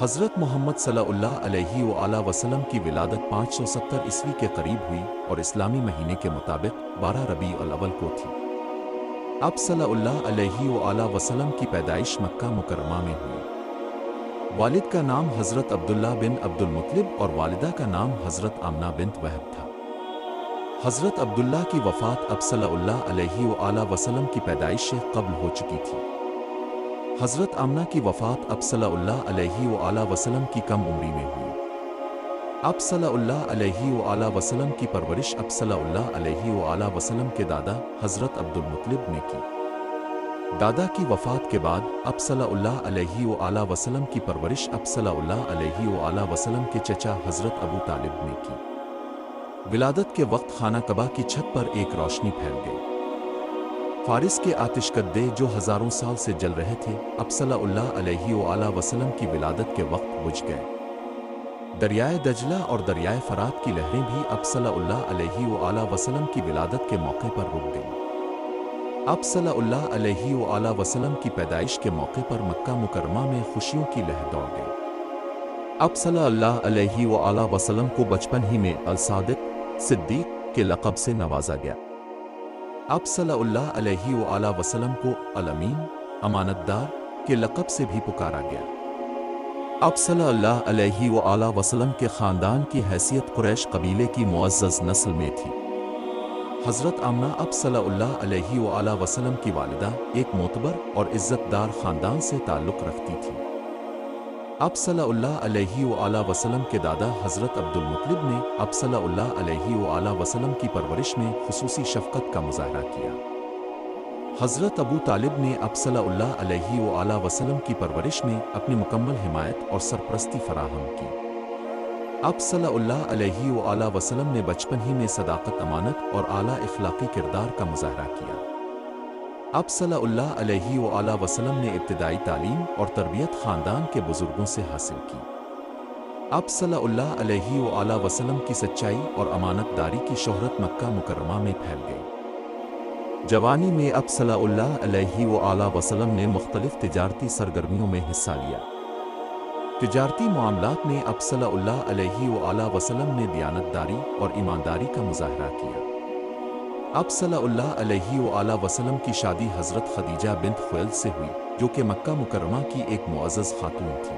حضرت محمد صلی اللہ علیہ وآلہ وسلم کی ولادت 570 عیسوی کے قریب ہوئی اور اسلامی مہینے کے مطابق 12 ربیع الاول کو تھی۔ اب صلی اللہ علیہ وآلہ وسلم کی پیدائش مکہ مکرمہ میں ہوئی۔ والد کا نام حضرت عبداللہ بن عبد المطلب اور والدہ کا نام حضرت آمنہ بنت وہب تھا۔ حضرت عبداللہ کی وفات اب صلی اللہ علیہ وآلہ وسلم کی پیدائش سے قبل ہو چکی تھی۔ حضرت آمنہ کی وفات اب صلی اللہ علیہ وآلہ وسلم کی کم عمری میں ہوئی۔ اب صلی اللہ علیہ وآلہ وسلم کی پرورش اب صلی اللہ علیہ وآلہ وسلم کے دادا حضرت عبد المطلب نے کی۔ دادا کی وفات کے بعد اب صلی اللہ علیہ وآلہ وسلم کی پرورش اب صلی اللہ علیہ وآلہ وسلم کے چچا حضرت ابو طالب نے کی۔ ولادت کے وقت خانہ کعبہ کی چھت پر ایک روشنی پھیل گئی۔ فارس کے آتش کدے جو ہزاروں سال سے جل رہے تھے اب صلی اللہ علیہ وآلہ وسلم کی ولادت کے وقت بجھ گئے۔ دریائے دجلہ اور دریائے فرات کی لہریں بھی اب صلی اللہ علیہ وآلہ وسلم کی ولادت کے موقع پر رک گئیں۔ اب صلی اللہ علیہ وآلہ وسلم کی پیدائش کے موقع پر مکہ مکرمہ میں خوشیوں کی لہر دوڑ گئی۔ اب صلی اللہ علیہ وآلہ وسلم کو بچپن ہی میں الصادق صدیق کے لقب سے نوازا گیا۔ اب صلی اللہ علیہ وآلہ وسلم کو الامین امانت دار کے لقب سے بھی پکارا گیا۔ اب صلی اللہ علیہ وآلہ وسلم کے خاندان کی حیثیت قریش قبیلے کی معزز نسل میں تھی۔ حضرت آمنہ اب صلی اللہ علیہ وآلہ وسلم کی والدہ ایک معتبر اور عزت دار خاندان سے تعلق رکھتی تھی۔ اب صلی اللہ علیہ وآلہ وسلم کے دادا حضرت عبد المطلب نے اب صلی اللہ علیہ وآلہ وسلم کی پرورش میں خصوصی شفقت کا مظاہرہ کیا۔ حضرت ابو طالب نے اب صلی اللہ علیہ وآلہ وسلم کی پرورش میں اپنی مکمل حمایت اور سرپرستی فراہم کی۔ اب صلی اللہ علیہ وآلہ وسلم نے بچپن ہی میں صداقت، امانت اور اعلیٰ اخلاقی کردار کا مظاہرہ کیا۔ اب صلی اللہ علیہ وآلہ وسلم نے ابتدائی تعلیم اور تربیت خاندان کے بزرگوں سے حاصل کی۔ اب صلی اللہ علیہ وآلہ وسلم کی سچائی اور امانت داری کی شہرت مکہ مکرمہ میں پھیل گئی۔ جوانی میں اب صلی اللہ علیہ وآلہ وسلم نے مختلف تجارتی سرگرمیوں میں حصہ لیا۔ تجارتی معاملات میں اب صلی اللہ علیہ وآلہ وسلم نے دیانت داری اور ایمانداری کا مظاہرہ کیا۔ اب صلی اللہ علیہ وآلہ وسلم کی شادی حضرت خدیجہ بنت خویلد سے ہوئی جو کہ مکہ مکرمہ کی ایک معزز خاتون تھی۔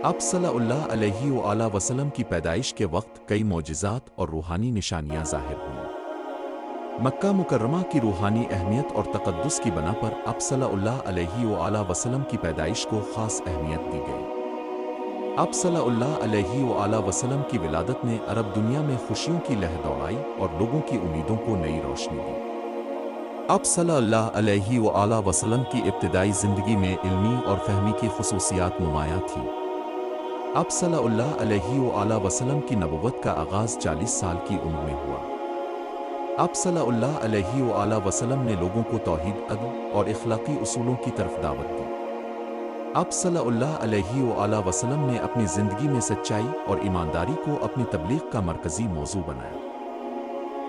اب صلی اللہ علیہ وآلہ وسلم کی پیدائش کے وقت کئی معجزات اور روحانی نشانیاں ظاہر ہوئیں۔ مکہ مکرمہ کی روحانی اہمیت اور تقدس کی بنا پر اب صلی اللہ علیہ وآلہ وسلم کی پیدائش کو خاص اہمیت دی گئی۔ اب صلی اللہ علیہ وآلہ وسلم کی ولادت نے عرب دنیا میں خوشیوں کی لہر دوڑائی اور لوگوں کی امیدوں کو نئی روشنی دی۔ اب صلی اللہ علیہ وآلہ وسلم کی ابتدائی زندگی میں علمی اور فہمی کی خصوصیات نمایاں تھیں۔ اب صلی اللہ علیہ وآلہ وسلم کی نبوت کا آغاز 40 سال کی عمر میں ہوا۔ اب صلی اللہ علیہ وآلہ وسلم نے لوگوں کو توحید، عدل اور اخلاقی اصولوں کی طرف دعوت دی۔ اب صلی اللہ علیہ وآلہ وسلم نے اپنی زندگی میں سچائی اور ایمانداری کو اپنی تبلیغ کا مرکزی موضوع بنایا۔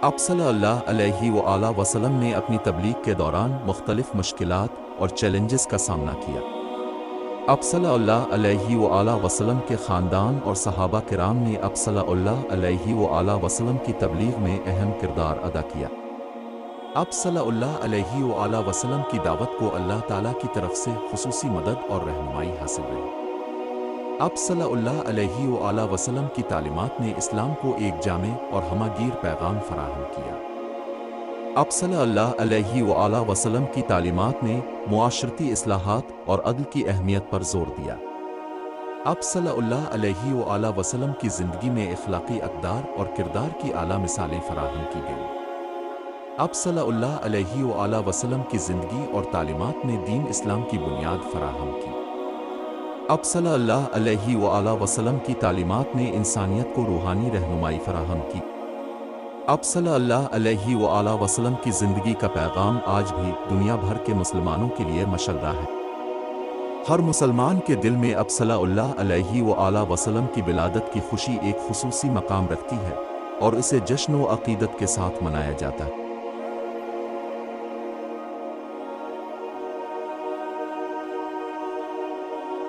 اب صلی اللہ علیہ وآلہ وسلم نے اپنی تبلیغ کے دوران مختلف مشکلات اور چیلنجز کا سامنا کیا۔ اب صلی اللہ علیہ وآلہ وسلم کے خاندان اور صحابہ کرام نے اب صلی اللہ علیہ وآلہ وسلم کی تبلیغ میں اہم کردار ادا کیا۔ اب صلی اللہ علیہ وآلہ وسلم کی دعوت کو اللہ تعالیٰ کی طرف سے خصوصی مدد اور رہنمائی حاصل رہی۔ اب صلی اللہ علیہ وآلہ وسلم کی تعلیمات نے اسلام کو ایک جامع اور ہمہ گیر پیغام فراہم کیا۔ اب صلی اللہ علیہ وآلہ وسلم کی تعلیمات نے معاشرتی اصلاحات اور عدل کی اہمیت پر زور دیا۔ اب صلی اللہ علیہ وآلہ وسلم کی زندگی میں اخلاقی اقدار اور کردار کی اعلیٰ مثالیں فراہم کی گئیں۔ اب صلی اللہ علیہ وآلہ وسلم کی زندگی اور تعلیمات نے دین اسلام کی بنیاد فراہم کی۔ اب صلی اللہ علیہ وآلہ وسلم کی تعلیمات نے انسانیت کو روحانی رہنمائی فراہم کی۔ اب صلی اللہ علیہ وآلہ وسلم کی زندگی کا پیغام آج بھی دنیا بھر کے مسلمانوں کے لیے مشعل ہے۔ ہر مسلمان کے دل میں اب صلی اللہ علیہ وآلہ وسلم کی ولادت کی خوشی ایک خصوصی مقام رکھتی ہے اور اسے جشن و عقیدت کے ساتھ منایا جاتا ہے۔